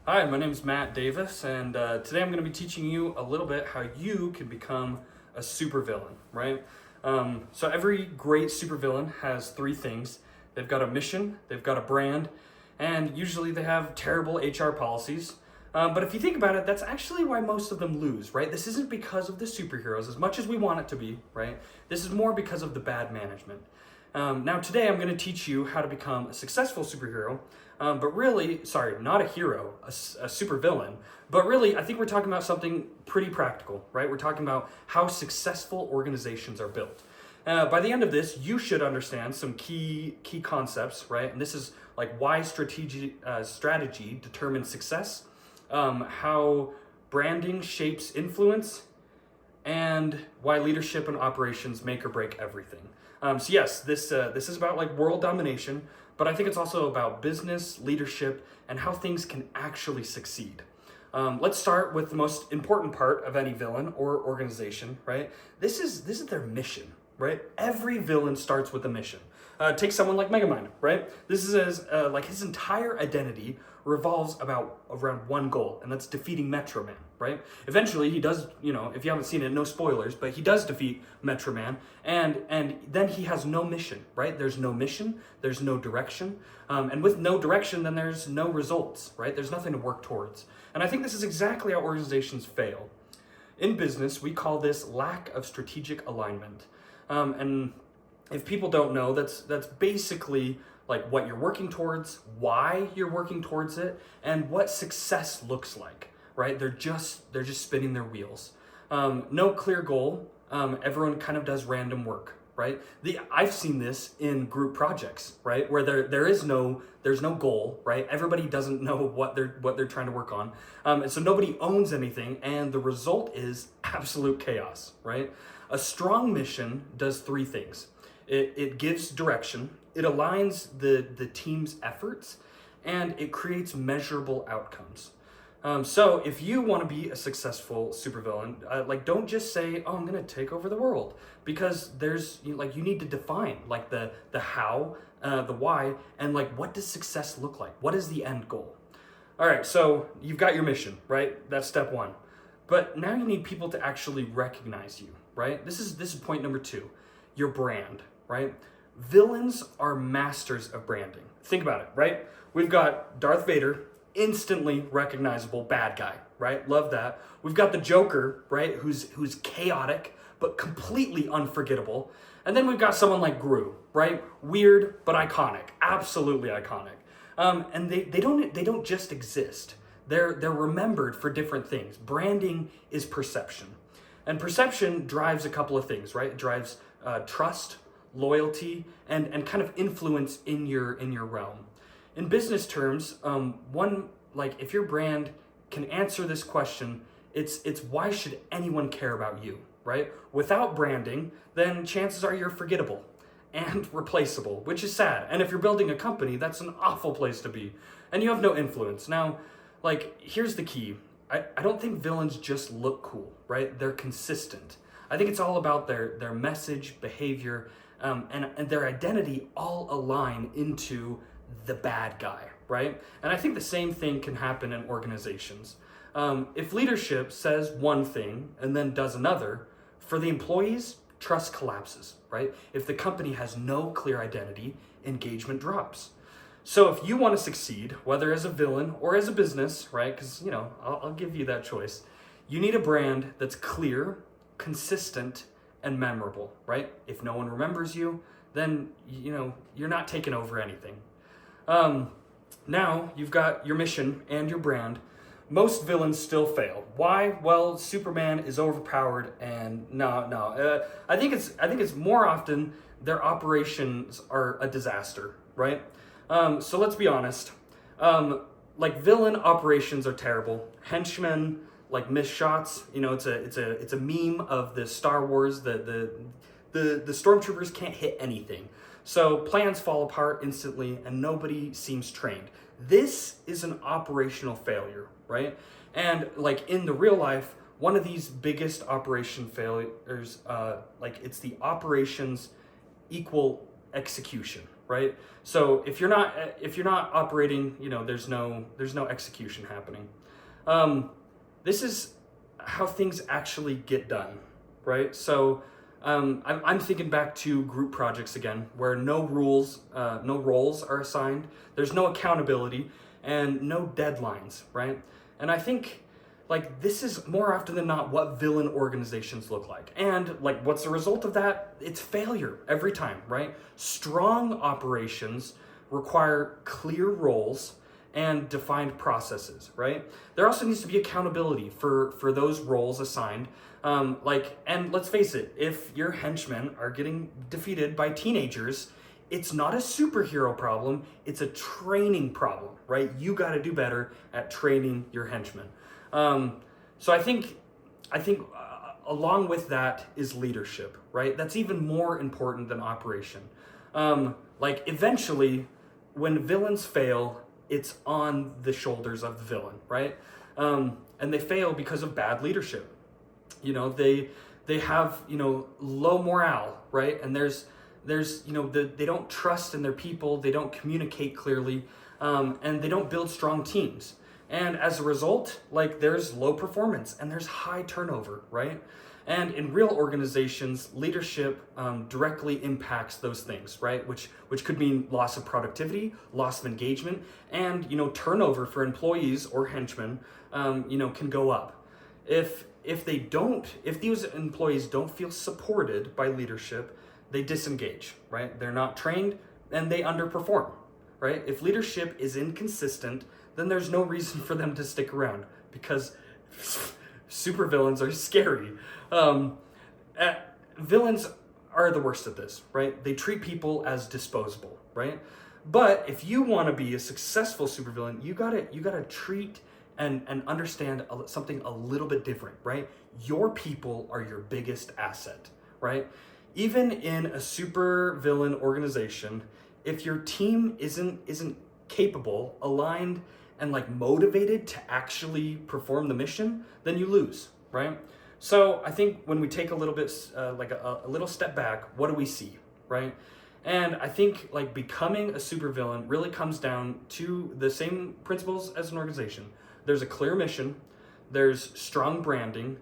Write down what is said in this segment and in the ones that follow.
Hi, my name is Matt Davis, and today I'm going to be teaching you a little bit how you can become a supervillain, right? So every great supervillain has three things. They've got a mission, they've got a brand, and usually they have terrible HR policies. But if you think about it, that's actually why most of them lose, right? This isn't because of the superheroes, as much as we want it to be, right? This is more because of the bad management. Now, today I'm going to teach you how to become a successful superhero, but really, sorry, not a hero, a supervillain. But really, I think we're talking about something pretty practical, right? We're talking about how successful organizations are built. By the end of this, you should understand some key concepts, right? And this is like why strategy determines success, how branding shapes influence, and why leadership and operations make or break everything. So yes, this is about like world domination, but I think it's also about business, leadership, and how things can actually succeed. Let's start with the most important part of any villain or organization, right? This is their mission, right? Every villain starts with a mission. Take someone like Megamind, right? This is like his entire identity revolves around one goal, and that's defeating Metro Man, right? Eventually, he does. If you haven't seen it, no spoilers, but he does defeat Metro Man, and then he has no mission, right? There's no mission, there's no direction, and with no direction, then there's no results, right? There's nothing to work towards, and I think this is exactly how organizations fail. In business, we call this lack of strategic alignment, and if people don't know, that's basically like what you're working towards, why you're working towards it, and what success looks like. Right? They're just spinning their wheels. No clear goal. Everyone kind of does random work. Right? I've seen this in group projects. Right? Where there's no goal. Right? Everybody doesn't know what they're trying to work on, and so nobody owns anything, and the result is absolute chaos. Right? A strong mission does three things. It gives direction, it aligns the team's efforts, and it creates measurable outcomes. So if you want to be a successful supervillain, like don't just say, "Oh, I'm going to take over the world," because you need to define like the how, the why, and like what does success look like? What is the end goal? All right, so you've got your mission, right? That's step one. But now you need people to actually recognize you, right? This is point number two, your brand, right? Villains are masters of branding. Think about it, right? We've got Darth Vader, instantly recognizable bad guy, right? Love that. We've got the Joker, right? Who's chaotic but completely unforgettable. And then we've got someone like Gru, right? Weird but iconic, absolutely iconic. And they don't just exist. They're remembered for different things. Branding is perception, and perception drives a couple of things, right? It drives trust, loyalty, and kind of influence in your realm. In business terms, one like if your brand can answer this question, it's why should anyone care about you, right? Without branding, then chances are you're forgettable and replaceable, which is sad. And if you're building a company, that's an awful place to be. And you have no influence. Now, like, here's the key. I don't think villains just look cool, right? They're consistent. I think it's all about their message, behavior, and their identity all align into the bad guy, right? And I think the same thing can happen in organizations. If leadership says one thing and then does another, for the employees, trust collapses, right? If the company has no clear identity, engagement drops. So if you want to succeed, whether as a villain or as a business, right? Because, I'll give you that choice. You need a brand that's clear, consistent, and memorable, right? If no one remembers you, then, you're not taking over anything. Now you've got your mission and your brand. Most villains still fail. Why? Well, Superman is overpowered, and no. I think it's more often their operations are a disaster, right? So let's be honest. Like villain operations are terrible. Henchmen like miss shots. It's a meme of the Star Wars. The stormtroopers can't hit anything. So plans fall apart instantly and nobody seems trained. This is an operational failure, right? And like in the real life, one of these biggest operation failures, it's the operations equal execution, right? right? So if you're not operating, there's no execution happening. This is how things actually get done, right? So I'm thinking back to group projects again, where no roles are assigned, there's no accountability, and no deadlines, right? And I think like this is more often than not what villain organizations look like. And like what's the result of that? It's failure every time, right? Strong operations require clear roles and defined processes, right? There also needs to be accountability for those roles assigned. And let's face it, if your henchmen are getting defeated by teenagers, it's not a superhero problem, it's a training problem, right? You got to do better at training your henchmen. So I think along with that is leadership, right? That's even more important than operation. Like eventually, when villains fail, it's on the shoulders of the villain, right? And they fail because of bad leadership. They have low morale, right? And there's they don't trust in their people, they don't communicate clearly, and they don't build strong teams. And as a result, like there's low performance and there's high turnover, right? And in real organizations, leadership directly impacts those things, right? Which could mean loss of productivity, loss of engagement, and turnover for employees or henchmen, can go up. If these employees don't feel supported by leadership, they disengage, right? They're not trained and they underperform, right? If leadership is inconsistent, then there's no reason for them to stick around because supervillains are scary. Villains are the worst at this, right? They treat people as disposable, right? But if you want to be a successful supervillain, you gotta treat and understand something a little bit different, right? Your people are your biggest asset, right? Even in a supervillain organization, if your team isn't capable, aligned, and like motivated to actually perform the mission, then you lose, right? So I think when we take a little bit, a little step back, what do we see, right? And I think like becoming a supervillain really comes down to the same principles as an organization. There's a clear mission, there's strong branding,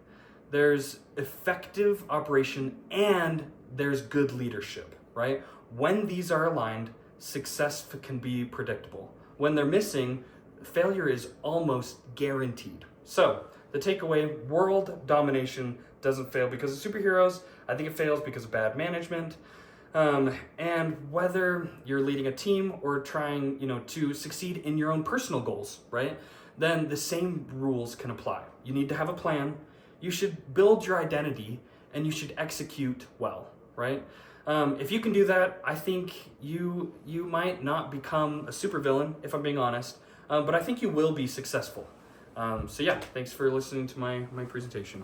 there's effective operation, and there's good leadership, right? When these are aligned, success can be predictable. When they're missing, failure is almost guaranteed. So the takeaway: world domination doesn't fail because of superheroes. I think it fails because of bad management. And whether you're leading a team or trying, to succeed in your own personal goals, right? Then the same rules can apply. You need to have a plan. You should build your identity and you should execute well, right? If you can do that, I think you might not become a supervillain, if I'm being honest, but I think you will be successful. So yeah, thanks for listening to my presentation.